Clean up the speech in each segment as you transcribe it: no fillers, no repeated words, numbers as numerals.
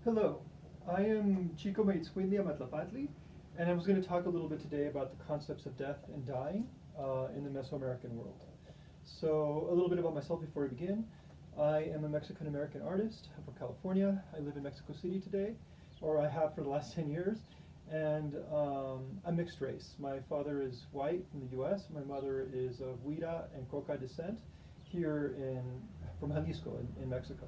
Hello, I am Chico Maitzquinlia Matlapatli, and I was going to talk a little bit today about the concepts of death and dying in the Mesoamerican world. So a little bit about myself before we begin. I am a Mexican-American artist. I'm from California. I live in Mexico City today, or I have for the last 10 years, and I'm mixed race. My father is white from the US. My mother is of Huira and Coca descent here from Jalisco in Mexico.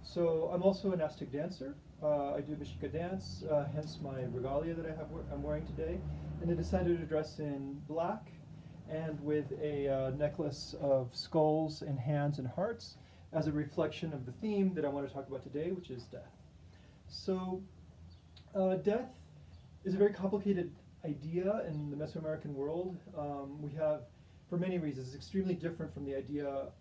So I'm also an Aztec dancer. I do Mexica dance, hence my regalia that I'm wearing today. And I decided to dress in black and with a necklace of skulls and hands and hearts as a reflection of the theme that I want to talk about today, which is death. So death is a very complicated idea in the Mesoamerican world. We have, for many reasons, it's extremely different from the idea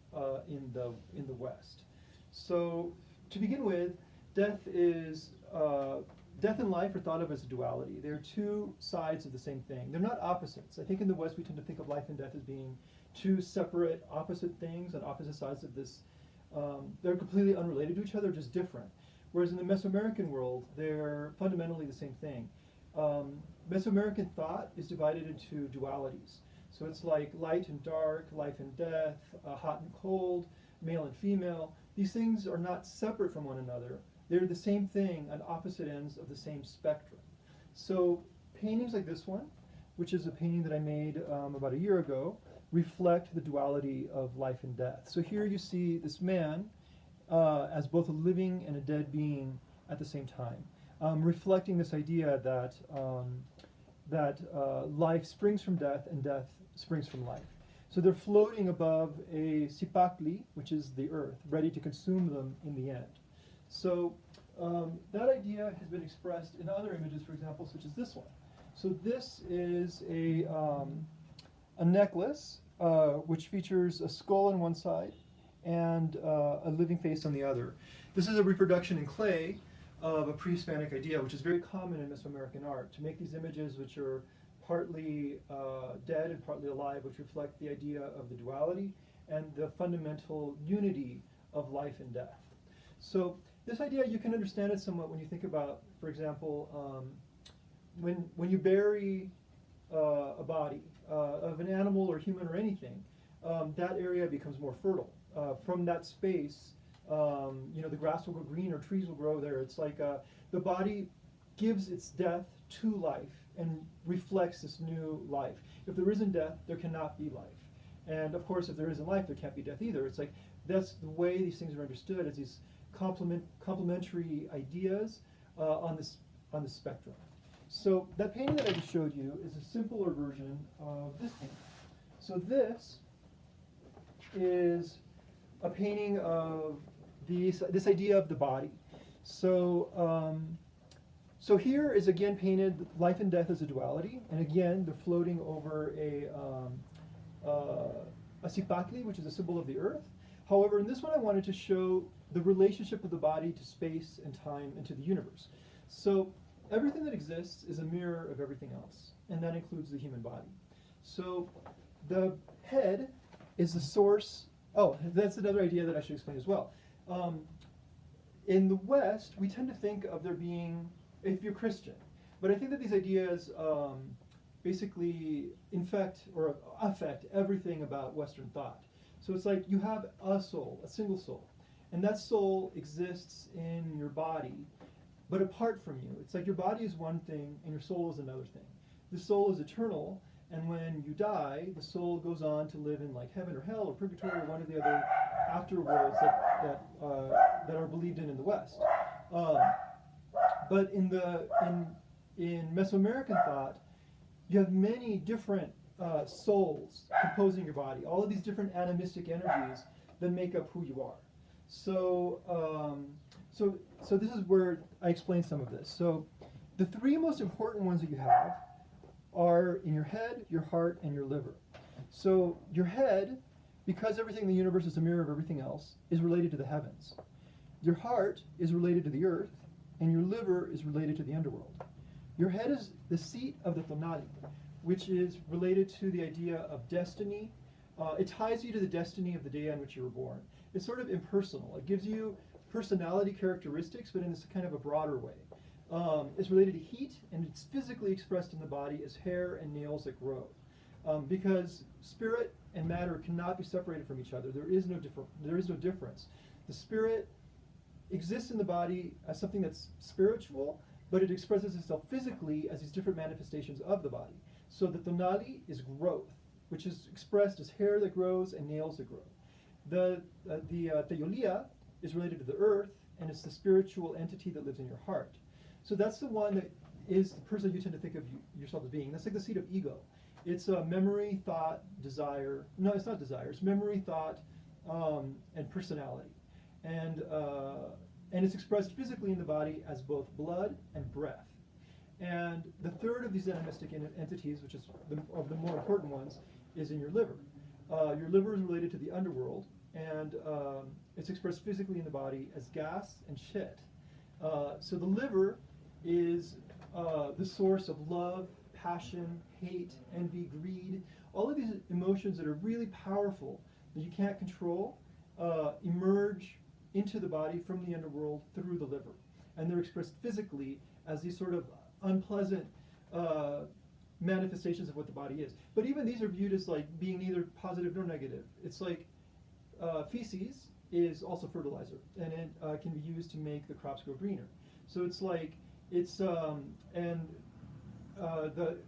in the West. So to begin with, death and life are thought of as a duality. They're two sides of the same thing. They're not opposites. I think in the West we tend to think of life and death as being two separate, opposite things on opposite sides of this. They're completely unrelated to each other, just different. Whereas in the Mesoamerican world, they're fundamentally the same thing. Mesoamerican thought is divided into dualities. So it's like light and dark, life and death, hot and cold, male and female. These things are not separate from one another. They're the same thing on opposite ends of the same spectrum. So paintings like this one, which is a painting that I made about a year ago, reflect the duality of life and death. So here you see this man as both a living and a dead being at the same time, reflecting this idea that life springs from death and death springs from life. So they're floating above a sipakli, which is the earth, ready to consume them in the end. So that idea has been expressed in other images, for example, such as this one. So this is a necklace which features a skull on one side and a living face on the other. This is a reproduction in clay of a pre-Hispanic idea, which is very common in Mesoamerican art, to make these images which are partly dead and partly alive, which reflect the idea of the duality and the fundamental unity of life and death. So this idea, you can understand it somewhat when you think about, for example, when you bury a body of an animal or human or anything, that area becomes more fertile. From that space, the grass will go green or trees will grow there. It's like the body gives its death to life and reflects this new life. If there isn't death, there cannot be life. And of course, if there isn't life, there can't be death either. It's like that's the way these things are understood, as these complementary ideas on this spectrum. So that painting that I just showed you is a simpler version of this painting. So this is a painting of this idea of the body. So so here is again painted life and death as a duality, and again they're floating over a sipakli, which is a symbol of the earth. However, in this one I wanted to show the relationship of the body to space and time and to the universe. So everything that exists is a mirror of everything else, and that includes the human body. So the head is the source. Oh, that's another idea that I should explain as well. In the West, we tend to think of there being, if you're Christian, but I think that these ideas basically infect or affect everything about Western thought. So it's like you have a soul, a single soul, and that soul exists in your body, but apart from you. It's like your body is one thing and your soul is another thing. The soul is eternal, and when you die, the soul goes on to live in like heaven or hell or purgatory or one of the other afterworlds that are believed in the West. But in Mesoamerican thought, you have many different souls composing your body, all of these different animistic energies that make up who you are. So, so this is where I explain some of this. So the three most important ones that you have are in your head, your heart, and your liver. So your head, because everything in the universe is a mirror of everything else, is related to the heavens. Your heart is related to the earth, and your liver is related to the underworld. Your head is the seat of the tonali, which is related to the idea of destiny. It ties you to the destiny of the day on which you were born. It's sort of impersonal. It gives you personality characteristics, but in this kind of a broader way. It's related to heat, and it's physically expressed in the body as hair and nails that grow. Because spirit and matter cannot be separated from each other. There is no difference. The spirit exists in the body as something that's spiritual, but it expresses itself physically as these different manifestations of the body. So the tonali is growth, which is expressed as hair that grows and nails that grow. The teolia is related to the earth, and it's the spiritual entity that lives in your heart. So that's the one that is the person you tend to think of yourself as being. That's like the seat of ego. It's memory, thought, desire. No, it's not desire. It's memory, thought, and personality. And it's expressed physically in the body as both blood and breath. And the third of these animistic entities, which is of the more important ones, is in your liver. Your liver is related to the underworld, and it's expressed physically in the body as gas and shit. So the liver is the source of love, passion, hate, envy, greed. All of these emotions that are really powerful that you can't control emerge into the body from the underworld through the liver. And they're expressed physically as these sort of unpleasant manifestations of what the body is. But even these are viewed as like being neither positive nor negative. It's like feces is also fertilizer, and it can be used to make the crops grow greener. So it's like, the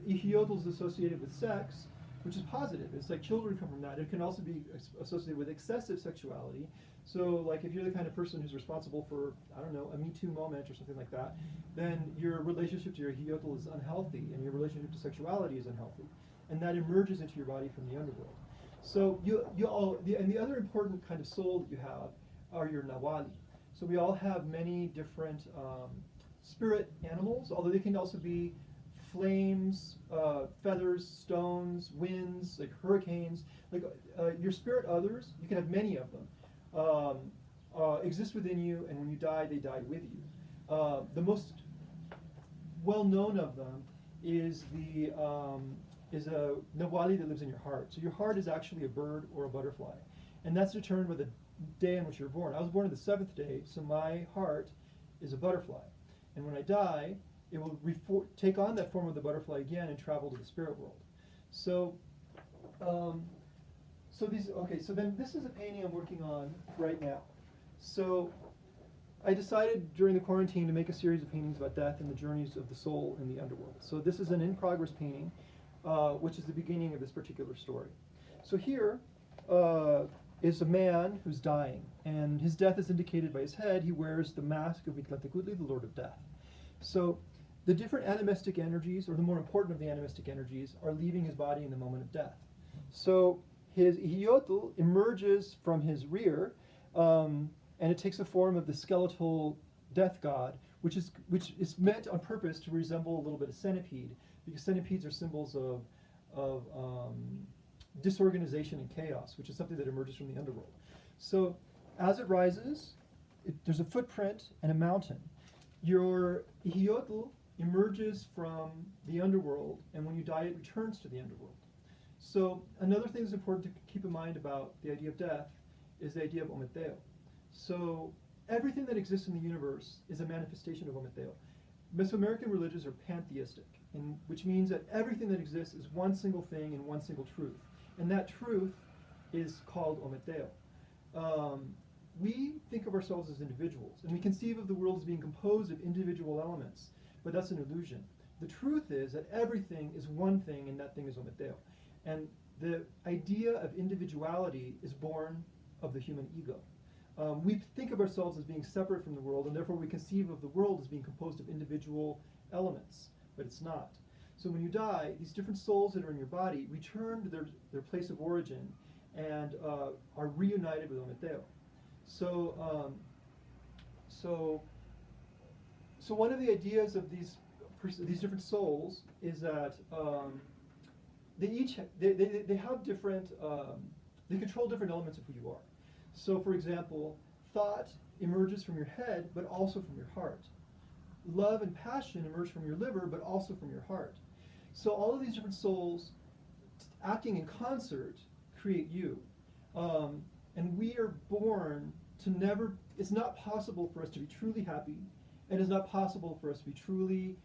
ihiotl is associated with sex, which is positive. It's like children come from that. It can also be associated with excessive sexuality. So like if you're the kind of person who's responsible for, I don't know, a Me Too moment or something like that, then your relationship to your ihiotl is unhealthy, and your relationship to sexuality is unhealthy. And that emerges into your body from the underworld. So the other important kind of soul that you have are your nawali. So we all have many different spirit animals, although they can also be flames, feathers, stones, winds, like hurricanes. Like your spirit others, you can have many of them, exist within you, and when you die, they die with you. The most well-known of them is a nawali that lives in your heart. So your heart is actually a bird or a butterfly, and that's determined by the day on which you're born. I was born on the 7th day, so my heart is a butterfly. And when I die, it will take on that form of the butterfly again and travel to the spirit world. So, so then this is a painting I'm working on right now. So I decided during the quarantine to make a series of paintings about death and the journeys of the soul in the underworld. So this is an in-progress painting, which is the beginning of this particular story. So here is a man who's dying, and his death is indicated by his head. He wears the mask of Mictlantecuhtli, the Lord of Death. So the different animistic energies, or the more important of the animistic energies, are leaving his body in the moment of death. So his ihiotl emerges from his rear, and it takes the form of the skeletal death god, which is meant on purpose to resemble a little bit of centipede, because centipedes are symbols of disorganization and chaos, which is something that emerges from the underworld. So as it rises, there's a footprint and a mountain. Your ihiotl emerges from the underworld, and when you die, it returns to the underworld. So another thing that's important to keep in mind about the idea of death is the idea of ometeo. So everything that exists in the universe is a manifestation of ometeo. Mesoamerican religions are pantheistic, which means that everything that exists is one single thing and one single truth. And that truth is called ometeo. We think of ourselves as individuals, and we conceive of the world as being composed of individual elements, but that's an illusion. The truth is that everything is one thing, and that thing is ometeo. And the idea of individuality is born of the human ego. We think of ourselves as being separate from the world, and therefore we conceive of the world as being composed of individual elements, but it's not. So when you die, these different souls that are in your body return to their place of origin and are reunited with ometeo. So, so one of the ideas of these different souls is that they have different, they control different elements of who you are. So, for example, thought emerges from your head, but also from your heart. Love and passion emerge from your liver, but also from your heart. So all of these different souls acting in concert create you. And we are born to never it's not possible for us to be truly happy, and it's not possible for us to be truly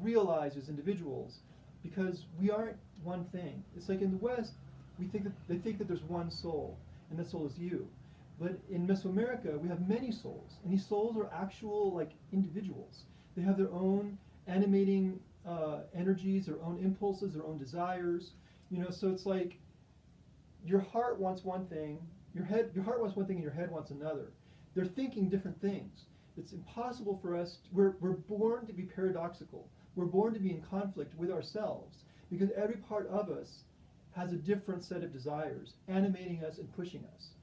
realized as individuals, because we aren't one thing. It's like in the West, they think that there's one soul, and that soul is you. But in Mesoamerica, we have many souls, and these souls are actual like individuals. They have their own animating energies, their own impulses, their own desires. So it's like your heart wants one thing, your heart wants one thing, and your head wants another. They're thinking different things. It's impossible for us. We're born to be paradoxical. We're born to be in conflict with ourselves because every part of us has a different set of desires, animating us and pushing us.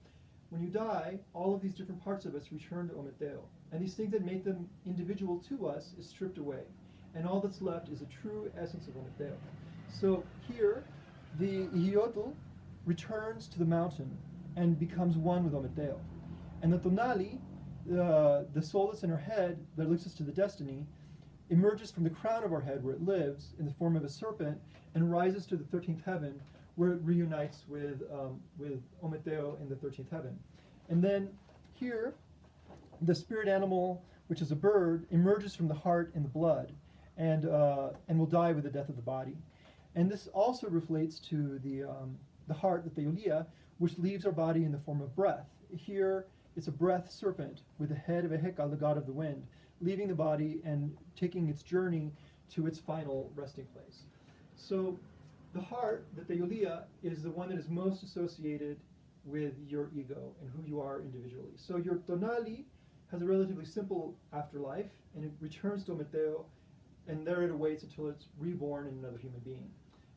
When you die, all of these different parts of us return to Ometeo, and these things that make them individual to us is stripped away, and all that's left is the true essence of Ometeo. So here, the Ihiotl returns to the mountain and becomes one with Ometeo. And the Tonali, the soul that's in our head that links us to the destiny, emerges from the crown of our head where it lives in the form of a serpent and rises to the 13th heaven where it reunites with Ometeo in the 13th heaven. And then here, the spirit animal, which is a bird, emerges from the heart and the blood and will die with the death of the body. And this also relates to the heart, the Theolia, which leaves our body in the form of breath. Here, it's a breath serpent with the head of a Hekal, the god of the wind, leaving the body and taking its journey to its final resting place. So the heart, the Theolia, is the one that is most associated with your ego and who you are individually. So your Tonali has a relatively simple afterlife, and it returns to Ometeo, and there it awaits until it's reborn in another human being.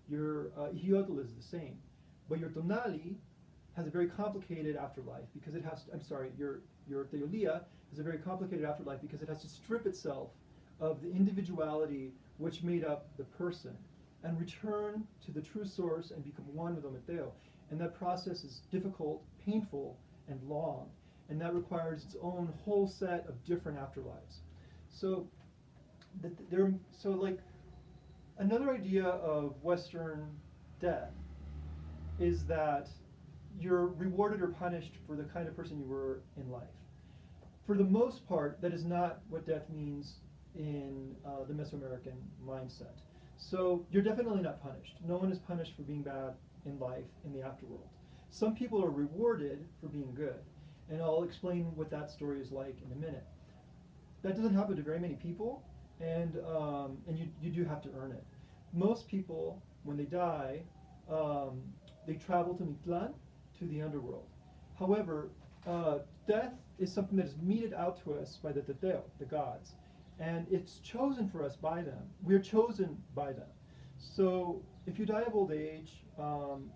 Your Ihiotl is the same, but your Tonali has a very complicated afterlife because it has to, your Theolia has a very complicated afterlife because it has to strip itself of the individuality which made up the person and return to the true source and become one with Ometeo. And that process is difficult, painful, and long, and that requires its own whole set of different afterlives. So, like another idea of Western death is that you're rewarded or punished for the kind of person you were in life. For the most part, that is not what death means in the Mesoamerican mindset. So you're definitely not punished. No one is punished for being bad in life in the afterworld. Some people are rewarded for being good, and I'll explain what that story is like in a minute. That doesn't happen to very many people, and you do have to earn it. Most people, when they die, they travel to Mictlan, to the underworld. However, death is something that is meted out to us by the Teteo, the gods, and it's chosen for us by them. We're chosen by them. So if you die of old age,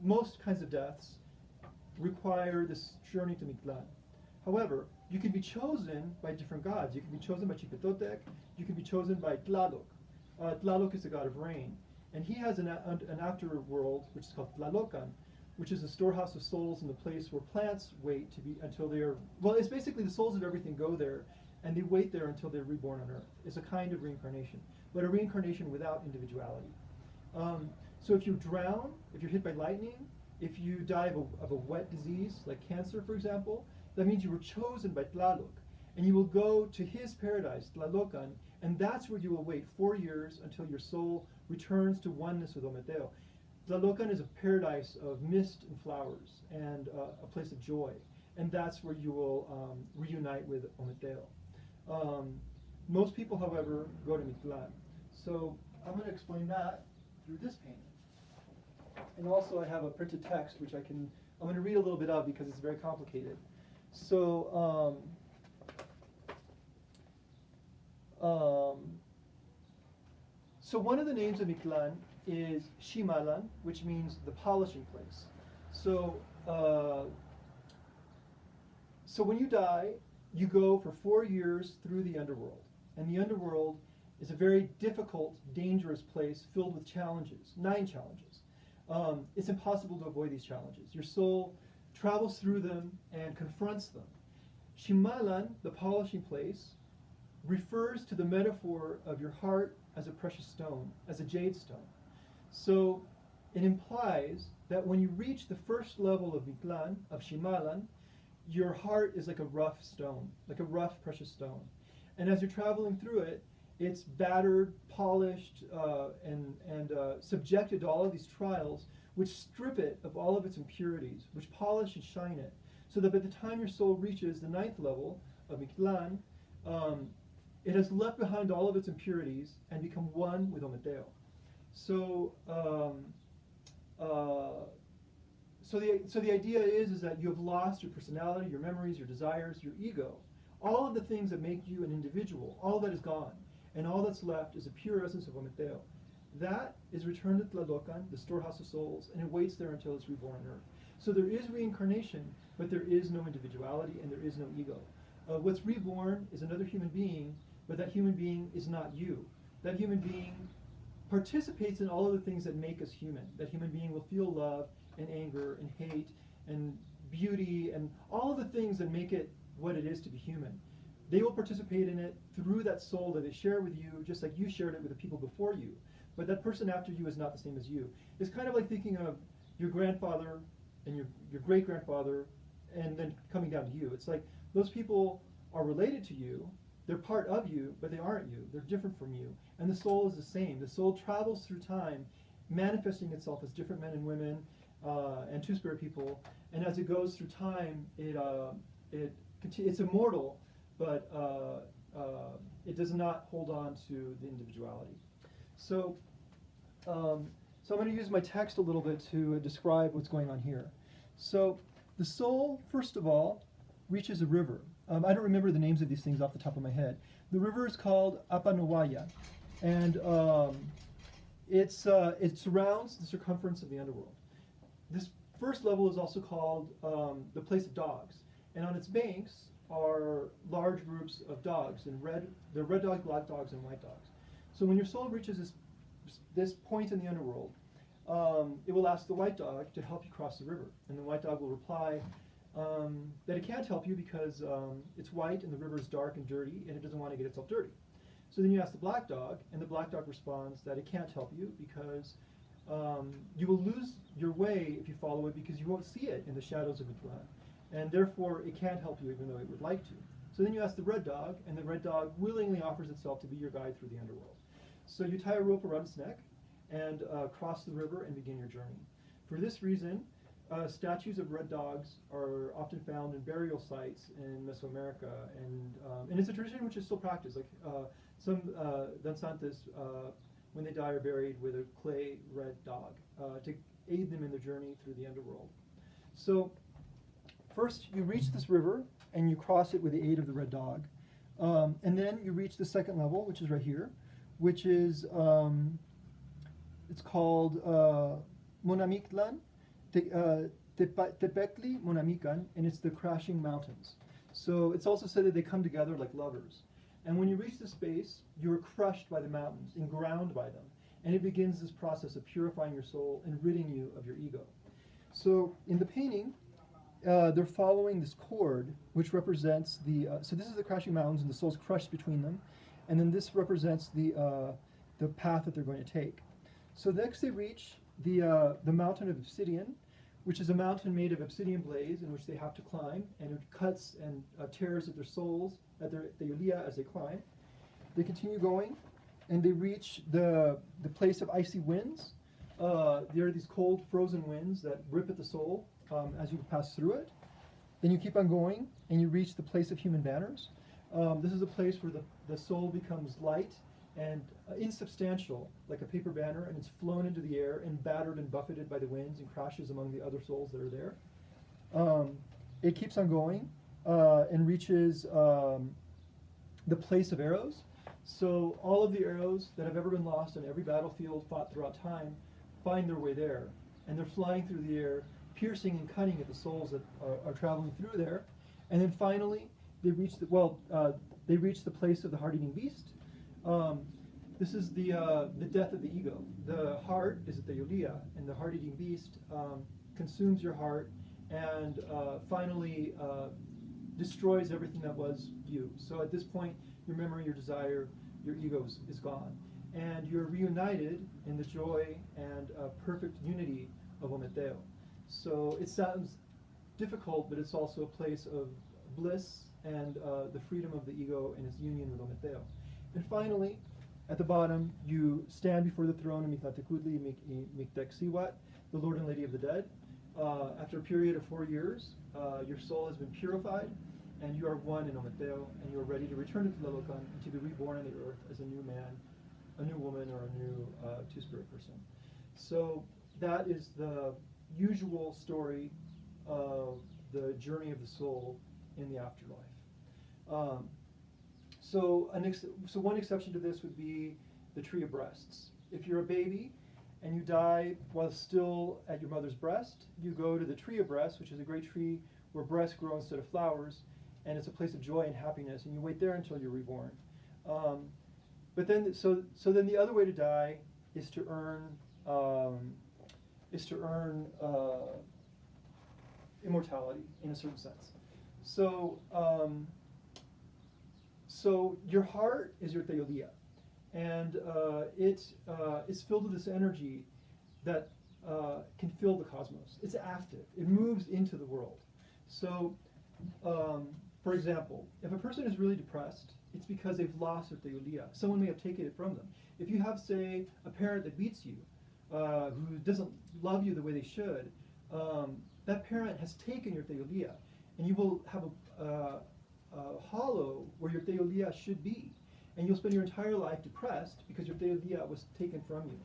most kinds of deaths require this journey to Mictlan. However, you can be chosen by different gods. You can be chosen by Chipetotec. You can be chosen by Tlaloc. Tlaloc is the god of rain, and he has an afterworld which is called Tlalocan, which is a storehouse of souls and the place where plants wait to be until they are, well, it's basically the souls of everything go there, and they wait there until they're reborn on Earth. It's a kind of reincarnation, but a reincarnation without individuality. So if you drown, if you're hit by lightning, if you die of a wet disease, like cancer, for example, that means you were chosen by Tlaloc, and you will go to his paradise, Tlalocan, and that's where you will wait 4 years until your soul returns to oneness with Ometeo. Tlalocan is a paradise of mist and flowers and a place of joy, and that's where you will reunite with Ometeo. Most people, however, go to Mictlan. So I'm going to explain that through this painting. And also I have a printed text which I'm going to read a little bit of because it's very complicated. So, so one of the names of Mictlan is Shimalan, which means the polishing place. So, so when you die, you go for 4 years through the underworld. And the underworld is a very difficult, dangerous place filled with challenges, 9 challenges. It's impossible to avoid these challenges. Your soul travels through them and confronts them. Shimalan, the polishing place, refers to the metaphor of your heart as a precious stone, as a jade stone. So it implies that when you reach the first level of Mictlan, of Shimalan, your heart is like a rough stone, like a rough, precious stone. And as you're traveling through it, it's battered, polished, and subjected to all of these trials, which strip it of all of its impurities, which polish and shine it, so that by the time your soul reaches the ninth level of Mictlan, it has left behind all of its impurities and become one with Ometeo. So, so the idea is that you have lost your personality, your memories, your desires, your ego, all of the things that make you an individual. All that is gone, and all that's left is a pure essence of Ometeo. That is returned to Tlalocan, the storehouse of souls, and it waits there until it's reborn on earth. So there is reincarnation, but there is no individuality and there is no ego. What's reborn is another human being, but that human being is not you. That human being participates in all of the things that make us human. That human being will feel love and anger and hate and beauty and all of the things that make it what it is to be human. They will participate in it through that soul that they share with you, just like you shared it with the people before you. But that person after you is not the same as you. It's kind of like thinking of your grandfather and your great-grandfather and then coming down to you. It's like those people are related to you, they're part of you, but they aren't you. They're different from you. And the soul is the same. The soul travels through time, manifesting itself as different men and women and two-spirit people. And as it goes through time, it's immortal, but it does not hold on to the individuality. So, so I'm going to use my text a little bit to describe what's going on here. So the soul, first of all, reaches a river. I don't remember the names of these things off the top of my head. The river is called Apanawaya, and it surrounds the circumference of the underworld. This first level is also called the place of dogs, and on its banks are large groups of dogs, and they're red dogs, black dogs, and white dogs. So when your soul reaches this point in the underworld, it will ask the white dog to help you cross the river, and the white dog will reply that it can't help you because it's white and the river is dark and dirty and it doesn't want to get itself dirty. So then you ask the black dog, and the black dog responds that it can't help you because you will lose your way if you follow it because you won't see it in the shadows of Mictlan, and therefore it can't help you even though it would like to. So then you ask the red dog, and the red dog willingly offers itself to be your guide through the underworld. So you tie a rope around its neck and cross the river and begin your journey. For this reason, statues of red dogs are often found in burial sites in Mesoamerica, and it's a tradition which is still practiced. Like some danzantes, when they die, are buried with a clay red dog to aid them in their journey through the underworld. So first you reach this river and you cross it with the aid of the red dog. And then you reach the second level, which is right here, which is, it's called Monamictlan, Tepectli Monamican, and it's the crashing mountains. So it's also said that they come together like lovers. And when you reach this space, you are crushed by the mountains and ground by them. And it begins this process of purifying your soul and ridding you of your ego. So in the painting, they're following this cord, which represents the, so this is the crashing mountains and the soul's crushed between them. And then this represents the path that they're going to take. So next they reach the mountain of obsidian, which is a mountain made of obsidian blades in which they have to climb, and it cuts and tears at their souls, at their yulia as they climb. They continue going, and they reach the place of icy winds. There are these cold, frozen winds that rip at the soul as you pass through it. Then you keep on going, and you reach the place of human banners. This is a place where the soul becomes light and insubstantial, like a paper banner, and it's flown into the air and battered and buffeted by the winds and crashes among the other souls that are there. It keeps on going and reaches the place of arrows. So all of the arrows that have ever been lost on every battlefield fought throughout time find their way there, and they're flying through the air, piercing and cutting at the souls that are traveling through there. And then finally, they reach the place of the heart-eating beast. This is the death of the ego. The heart is the yulia, and the heart-eating beast consumes your heart and finally destroys everything that was you. So at this point, your memory, your desire, your ego is gone. And you're reunited in the joy and perfect unity of Ometeo. So it sounds difficult, but it's also a place of bliss and the freedom of the ego and its union with Ometeo. And finally, at the bottom, you stand before the throne of Mitlatekutli Mikteksiwat, the Lord and Lady of the Dead. After a period of 4 years, your soul has been purified, and you are one in Ometeo, and you are ready to return to Tlalocan and to be reborn on the earth as a new man, a new woman, or a new two-spirit person. So that is the usual story of the journey of the soul in the afterlife. So one exception to this would be the tree of breasts. If you're a baby and you die while still at your mother's breast, you go to the tree of breasts, which is a great tree where breasts grow instead of flowers, and it's a place of joy and happiness, and you wait there until you're reborn. But then, so then the other way to die is to earn immortality in a certain sense. So your heart is your theolia, and it's filled with this energy that can fill the cosmos. It's active. It moves into the world. So, for example, if a person is really depressed, it's because they've lost their theolia. Someone may have taken it from them. If you have, say, a parent that beats you, who doesn't love you the way they should, that parent has taken your theolia, and you will have a hollow where your theolia should be, and you'll spend your entire life depressed because your theolia was taken from you.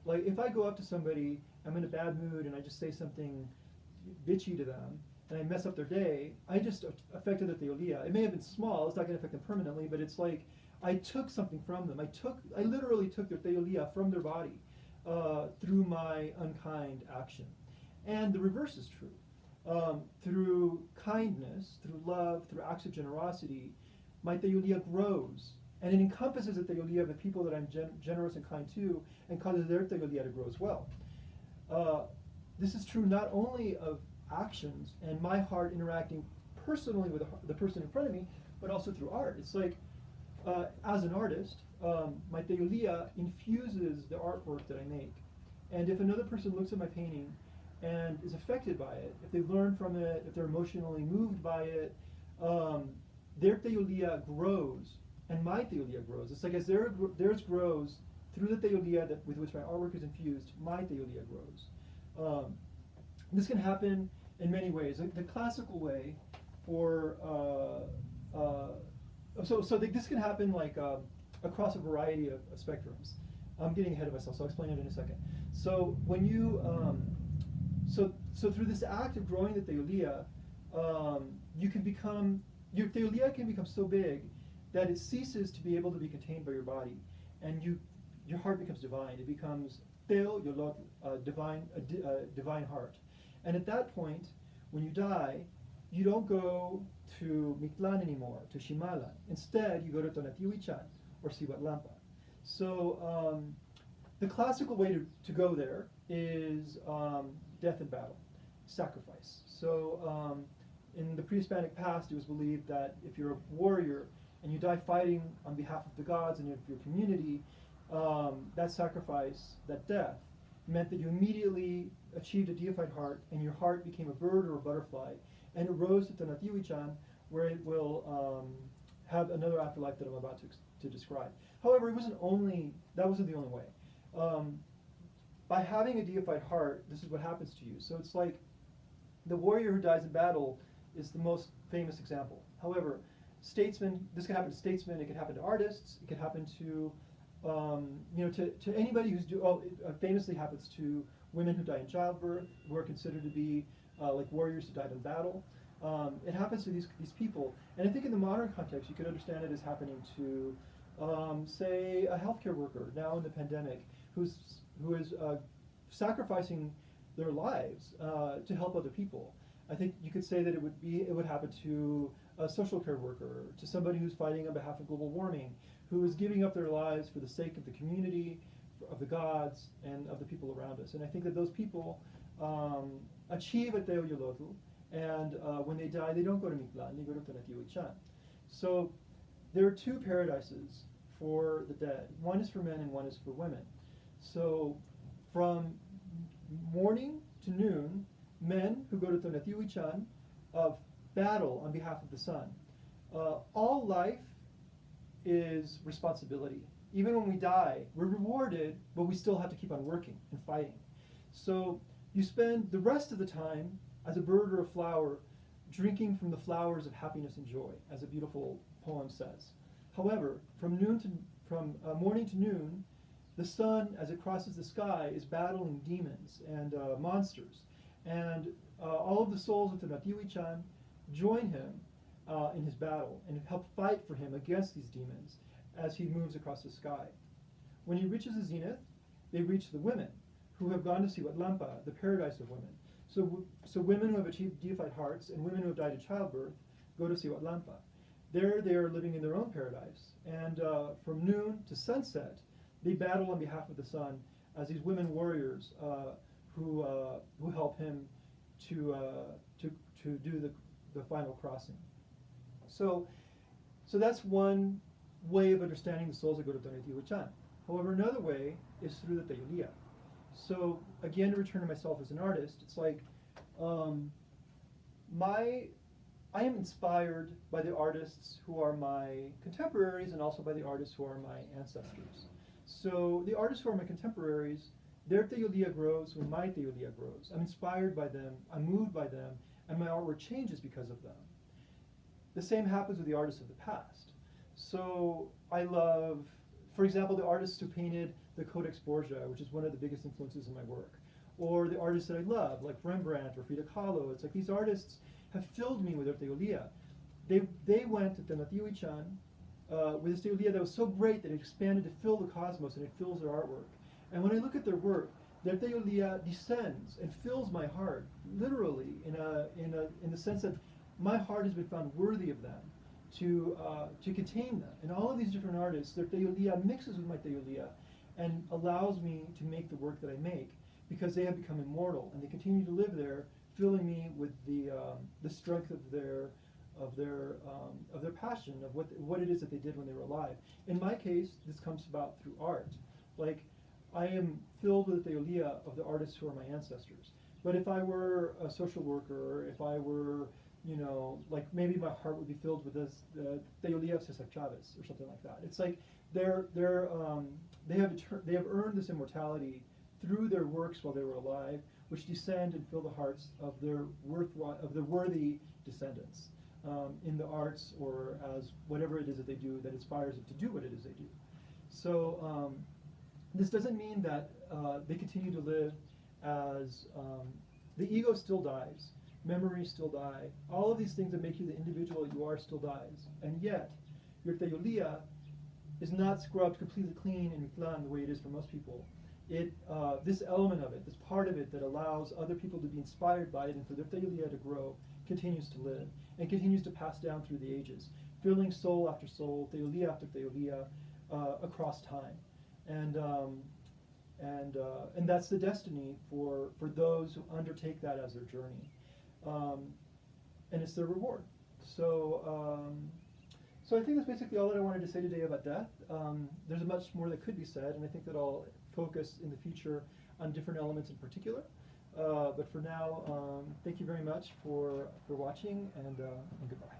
Like if I go up to somebody, I'm in a bad mood, and I just say something bitchy to them, and I mess up their day, I just affected their theolia. It may have been small, it's not going to affect them permanently, but it's like I took something from them. I literally took their theolia from their body through my unkind action. And the reverse is true. Through kindness, through love, through acts of generosity, my theolia grows. And it encompasses the theolia of the people that I'm generous and kind to, and causes their theolia to grow as well. This is true not only of actions and my heart interacting personally with the person in front of me, but also through art. It's like, as an artist, my theolia infuses the artwork that I make. And if another person looks at my painting and is affected by it, if they learn from it, if they're emotionally moved by it, their theolia grows, and my theolia grows. It's like as theirs grows through the theolia with which my artwork is infused, my theolia grows. This can happen in many ways. Like the classical way for this can happen like across a variety of spectrums. I'm getting ahead of myself, so I'll explain it in a second. So when you so through this act of growing the theolia, your theolia can become so big that it ceases to be able to be contained by your body, and your heart becomes divine. It becomes Teo Yolot, divine heart. And at that point, when you die, you don't go to Mictlan anymore, to Shimalan. Instead, you go to Tonatiuhichan or Siwatlampa. So the classical way to go there is death in battle, sacrifice. So in the pre-Hispanic past, it was believed that if you're a warrior and you die fighting on behalf of the gods and of your community, that sacrifice, that death, meant that you immediately achieved a deified heart, and your heart became a bird or a butterfly, and it rose to Tonatiuhichan, where it will have another afterlife that I'm about to describe. However, that wasn't the only way. By having a deified heart, this is what happens to you. So it's like the warrior who dies in battle is the most famous example. However, statesmen, this can happen to statesmen, it can happen to artists, it can happen to to anybody who's it famously happens to women who die in childbirth, who are considered to be like warriors who died in battle. It happens to these people, and I think in the modern context, you could understand it as happening to, say, a healthcare worker now in the pandemic who is sacrificing their lives to help other people. I think you could say that it would happen to a social care worker, to somebody who's fighting on behalf of global warming, who is giving up their lives for the sake of the community, of the gods, and of the people around us. And I think that those people achieve a Teo Yolotl, and when they die, they don't go to Mictlan, they go to Tonatiuhichan. So there are two paradises for the dead. One is for men and one is for women. So from morning to noon, men who go to Tonatiuhichan battle on behalf of the sun. All life is responsibility. Even when we die, we're rewarded, but we still have to keep on working and fighting. So you spend the rest of the time as a bird or a flower drinking from the flowers of happiness and joy, as a beautiful poem says. However, from morning to noon, the sun, as it crosses the sky, is battling demons and monsters. And all of the souls of the Natiwi-chan join him in his battle and help fight for him against these demons as he moves across the sky. When he reaches the zenith, they reach the women who have gone to see Lampa, the paradise of women. So women who have achieved deified hearts and women who have died in childbirth go to see Lampa. There they are living in their own paradise. And from noon to sunset, they battle on behalf of the sun as these women warriors who help him to do the final crossing. So that's one way of understanding the souls that go to Donetiwa-chan. However, another way is through the Teyulia. So again, to return to myself as an artist, it's like I am inspired by the artists who are my contemporaries and also by the artists who are my ancestors. So the artists who are my contemporaries, their Teyulia grows when my Teyulia grows. I'm inspired by them, I'm moved by them, and my artwork changes because of them. The same happens with the artists of the past. So I love, for example, the artists who painted the Codex Borgia, which is one of the biggest influences in my work, or the artists that I love, like Rembrandt or Frida Kahlo. It's like these artists have filled me with their Teyulia. They went to Tenatiwi-chan with this Teyulia that was so great that it expanded to fill the cosmos and it fills their artwork. And when I look at their work, their Teyulia descends and fills my heart, literally, in the sense that my heart has been found worthy of them to contain them. And all of these different artists, their Teyulia mixes with my Teyulia and allows me to make the work that I make because they have become immortal and they continue to live there, filling me with the strength of their passion, of what it is that they did when they were alive. In my case, this comes about through art. Like, I am filled with the Teyulia of the artists who are my ancestors. But if I were a social worker, or if I were, like maybe my heart would be filled with the Teyulia of Cesar Chavez or something like that. It's like they have earned this immortality through their works while they were alive, which descend and fill the hearts of their worthy descendants in the arts or as whatever it is that they do that inspires them to do what it is they do. So this doesn't mean that they continue to live as the ego still dies, memories still die, all of these things that make you the individual you are still dies, and yet your Teyulia is not scrubbed completely clean in Mictlan the way it is for most people. This element of it, this part of it that allows other people to be inspired by it and for their Teyulia to grow, continues to live and continues to pass down through the ages, filling soul after soul, Teyulia after Teyulia, across time. And that's the destiny for those who undertake that as their journey. And it's their reward. So I think that's basically all that I wanted to say today about death. There's much more that could be said, and I think that I'll focus in the future on different elements in particular. But for now, thank you very much for watching, and goodbye.